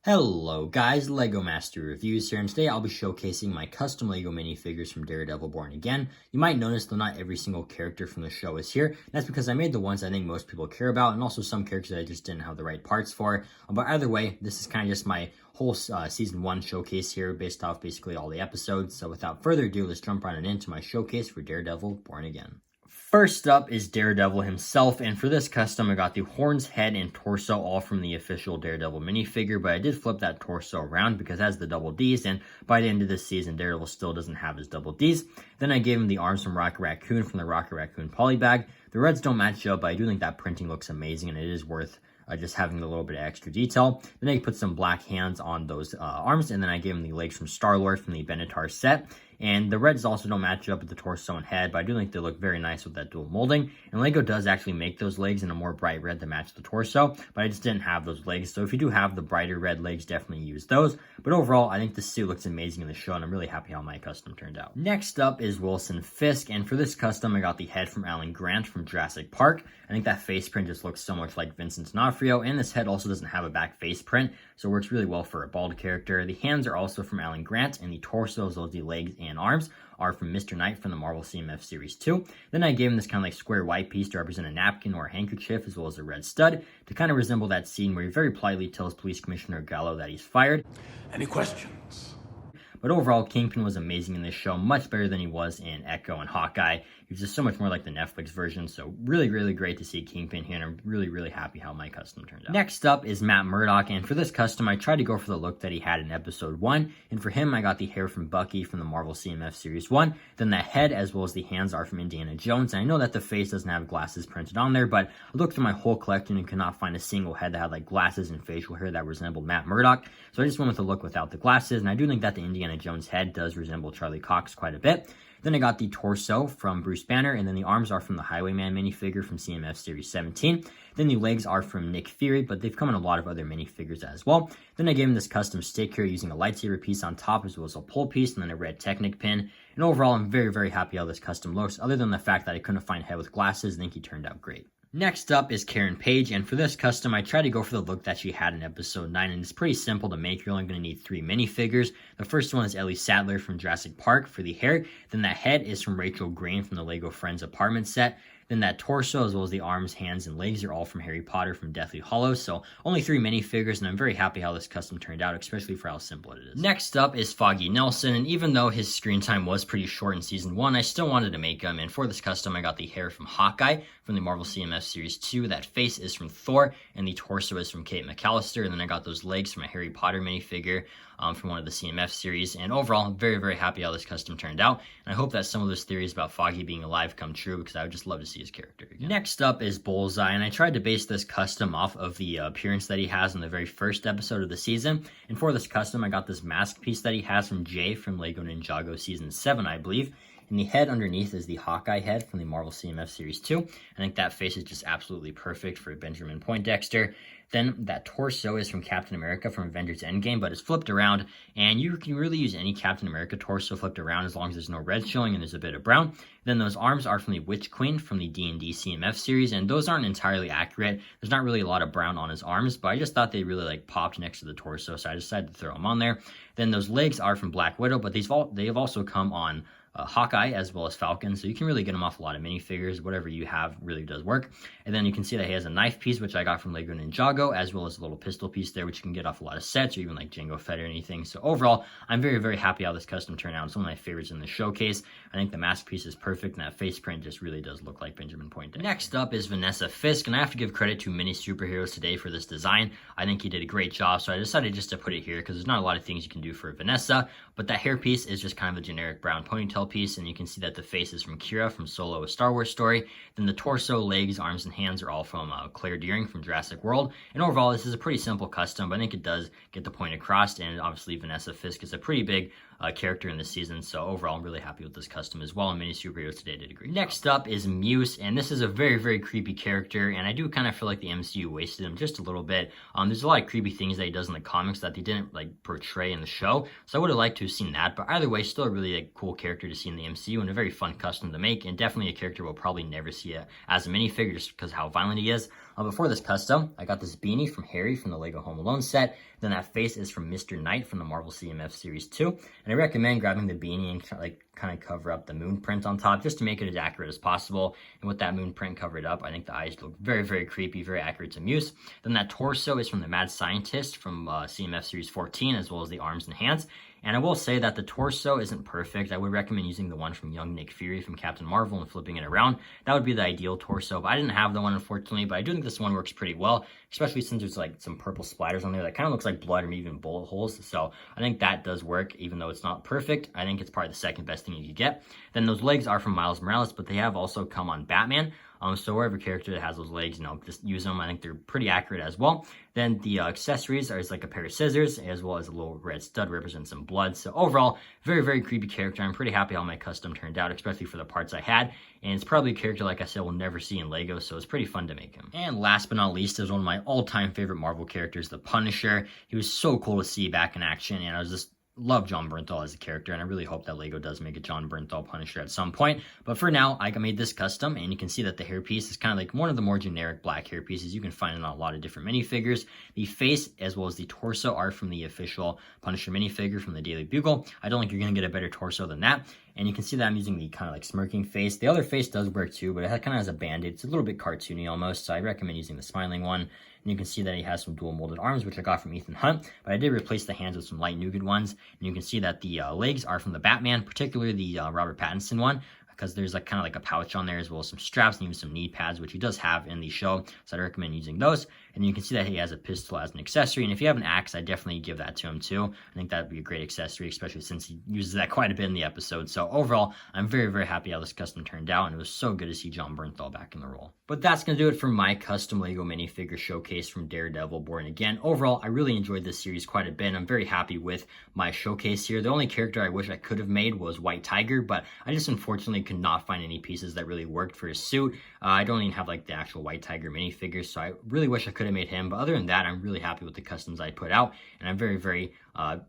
Hello guys, LEGO Master Reviews here, and today I'll be showcasing my custom LEGO minifigures from Daredevil Born Again. You might notice though not every single character from the show is here. That's because I made the ones I think most people care about, and also some characters that I just didn't have the right parts for. But either way, this is kind of just my whole Season 1 showcase here, based off basically all the episodes. So without further ado, let's jump right into my showcase for Daredevil Born Again. First up is Daredevil himself, and for this custom I got the horns, head, and torso all from the official Daredevil minifigure, but I did flip that torso around because it has the double Ds, and by the end of this season Daredevil still doesn't have his double Ds. Then I gave him the arms from Rocket Raccoon from the Rocket Raccoon polybag. The reds don't match up, but I do think that printing looks amazing, and it is worth just having a little bit of extra detail. Then I put some black hands on those arms, and then I gave him the legs from Star-Lord from the Benatar set. And the reds also don't match up with the torso and head, but I do think they look very nice with that dual molding. And LEGO does actually make those legs in a more bright red to match the torso, but I just didn't have those legs. So if you do have the brighter red legs, definitely use those. But overall, I think the suit looks amazing in the show, and I'm really happy how my custom turned out. Next up is Wilson Fisk, and for this custom, I got the head from Alan Grant from Jurassic Park. I think that face print just looks so much like Vincent D'Onofrio, and this head also doesn't have a back face print, so it works really well for a bald character. The hands are also from Alan Grant, and the torso, as well as the legs and arms, are from Mr. Knight from the Marvel CMF Series 2. Then I gave him this kind of like square white piece to represent a napkin or a handkerchief, as well as a red stud, to kind of resemble that scene where he very politely tells Police Commissioner Gallo that he's fired. Any questions? But overall, Kingpin was amazing in this show, much better than he was in Echo and Hawkeye. He was just so much more like the Netflix version, so really, really great to see Kingpin here, and I'm really, really happy how my custom turned out. Next up is Matt Murdoch, and for this custom, I tried to go for the look that he had in Episode 1, and for him, I got the hair from Bucky from the Marvel CMF Series 1, then the head as well as the hands are from Indiana Jones, and I know that the face doesn't have glasses printed on there, but I looked through my whole collection and could not find a single head that had like glasses and facial hair that resembled Matt Murdoch, so I just went with the look without the glasses, and I do think that the Indiana Jones head does resemble Charlie Cox quite a bit. Then I got the torso from Bruce Banner, and then the arms are from the Highwayman minifigure from CMF Series 17. Then the legs are from Nick Fury, but they've come in a lot of other minifigures as well. Then I gave him this custom stick here using a lightsaber piece on top as well as a pull piece, and then a red Technic pin. And overall, I'm very, very happy how this custom looks, other than the fact that I couldn't find a head with glasses. I think he turned out great. Next up is Karen Paige, and for this custom, I tried to go for the look that she had in Episode 9, and it's pretty simple to make. You're only going to need 3 minifigures. The first one is Ellie Sattler from Jurassic Park for the hair. Then that head is from Rachel Green from the LEGO Friends apartment set. Then that torso, as well as the arms, hands, and legs, are all from Harry Potter from Deathly Hallows. So only 3 minifigures, and I'm very happy how this custom turned out, especially for how simple it is. Next up is Foggy Nelson, and even though his screen time was pretty short in Season 1, I still wanted to make him, and for this custom, I got the hair from Hawkeye from the Marvel CMF Series 2. That face is from Thor, and the torso is from Kate McAllister, and then I got those legs from a Harry Potter minifigure from one of the CMF series. And overall, I'm very, very happy how this custom turned out, and I hope that some of those theories about Foggy being alive come true, because I would just love to see his character again. Next up is Bullseye, and I tried to base this custom off of the appearance that he has in the very first episode of the season. And for this custom, I got this mask piece that he has from Jay from LEGO Ninjago Season 7, I believe. And the head underneath is the Hawkeye head from the Marvel CMF Series 2. I think that face is just absolutely perfect for Benjamin Poindexter. Then that torso is from Captain America from Avengers Endgame, but it's flipped around, and you can really use any Captain America torso flipped around as long as there's no red showing and there's a bit of brown. Then those arms are from the Witch Queen from the D&D CMF series, and those aren't entirely accurate. There's not really a lot of brown on his arms, but I just thought they really like popped next to the torso, so I decided to throw them on there. Then those legs are from Black Widow, but they have also come on Hawkeye as well as Falcon, so you can really get them off a lot of minifigures. Whatever you have really does work. And then you can see that he has a knife piece, which I got from LEGO Ninjago, as well as a little pistol piece there, which you can get off a lot of sets or even like Jango Fett or anything. So overall, I'm very, very happy how this custom turned out. It's one of my favorites in the showcase. I think the mask piece is perfect, and that face print just really does look like Benjamin Poindexter. Next up is Vanessa Fisk, and I have to give credit to Mini Superheroes today for this design. I think he did a great job, so I decided just to put it here because there's not a lot of things you can do for Vanessa, but that hair piece is just kind of a generic brown ponytail piece, and you can see that the face is from Kira from Solo: A Star Wars Story. Then the torso, legs, arms, and hands are all from Claire Deering from Jurassic World. And overall, this is a pretty simple custom, but I think it does get the point across, and obviously Vanessa Fisk is a pretty big character in this season, so overall I'm really happy with this custom as well, and Mini Superheroes today did a great job. Next up is Muse, and this is a very, very creepy character, and I do kind of feel like the MCU wasted him just a little bit. There's a lot of creepy things that he does in the comics that they didn't like portray in the show, so I would have liked to have seen that, but either way, still a really cool character to see in the MCU, and a very fun custom to make, and definitely a character we'll probably never see as a minifigure just because how violent he is. Before this custom, I got this beanie from Harry from the Lego Home Alone set. Then that face is from Mr. Knight from the Marvel CMF Series 2. And I recommend grabbing the beanie and kind of cover up the moon print on top just to make it as accurate as possible. And with that moon print covered up, I think the eyes look very, very creepy, very accurate to Muse. Then that torso is from the Mad Scientist from CMF Series 14, as well as the arms and hands. And I will say that the torso isn't perfect. I would recommend using the one from young Nick Fury from Captain Marvel and flipping it around. That would be the ideal torso, but I didn't have the one, unfortunately. But I do think this one works pretty well, especially since there's like some purple splatters on there that kind of looks like blood or maybe even bullet holes. So I think that does work, even though it's not perfect. I think it's probably the second best thing you could get. Then those legs are from Miles Morales, but they have also come on Batman. So wherever character that has those legs, just use them. I think they're pretty accurate as well. Then the accessories are like a pair of scissors, as well as a little red stud represents some blood. So overall, very, very creepy character. I'm pretty happy how my custom turned out, especially for the parts I had. And it's probably a character, like I said, we'll never see in Lego, so it's pretty fun to make him. And last but not least is one of my all-time favorite Marvel characters, the Punisher. He was so cool to see back in action, and I was just love Jon Bernthal as a character, and I really hope that Lego does make a Jon Bernthal Punisher at some point. But for now, I made this custom, and you can see that the hairpiece is kind of like one of the more generic black hair pieces you can find in a lot of different minifigures. The face, as well as the torso, are from the official Punisher minifigure from the Daily Bugle. I don't think you're going to get a better torso than that. And you can see that I'm using the kind of like smirking face. The other face does work too, but it kind of has a band-aid. It's a little bit cartoony almost, so I recommend using the smiling one. And you can see that he has some dual molded arms, which I got from Ethan Hunt, but I did replace the hands with some light nougat ones. And you can see that the legs are from the Batman, particularly the Robert Pattinson one, because there's like kind of like a pouch on there, as well as some straps and even some knee pads, which he does have in the show. So I recommend using those. And you can see that he has a pistol as an accessory. And if you have an axe, I definitely give that to him too. I think that would be a great accessory, especially since he uses that quite a bit in the episode. So overall, I'm very, very happy how this custom turned out. And it was so good to see Jon Bernthal back in the role. But that's going to do it for my custom Lego minifigure showcase from Daredevil Born Again. Overall, I really enjoyed this series quite a bit. I'm very happy with my showcase here. The only character I wish I could have made was White Tiger, but I just unfortunately could not find any pieces that really worked for his suit. I don't even have like the actual White Tiger minifigure, so I really wish I could have made him. But other than that, I'm really happy with the customs I put out, and I'm very, very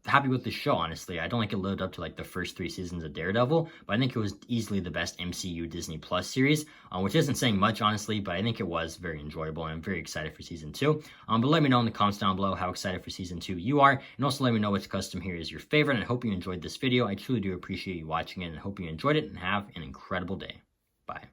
happy with the show, honestly. I don't think it lived up to like the first 3 seasons of Daredevil, but I think it was easily the best MCU Disney Plus series, which isn't saying much, honestly, but I think it was very enjoyable, and I'm very excited for season 2. But let me know in the comments down below how excited for season 2 you are, and also let me know which custom here is your favorite. And I hope you enjoyed this video. I truly do appreciate you watching it, and I hope you enjoyed it, and have an incredible day. Bye.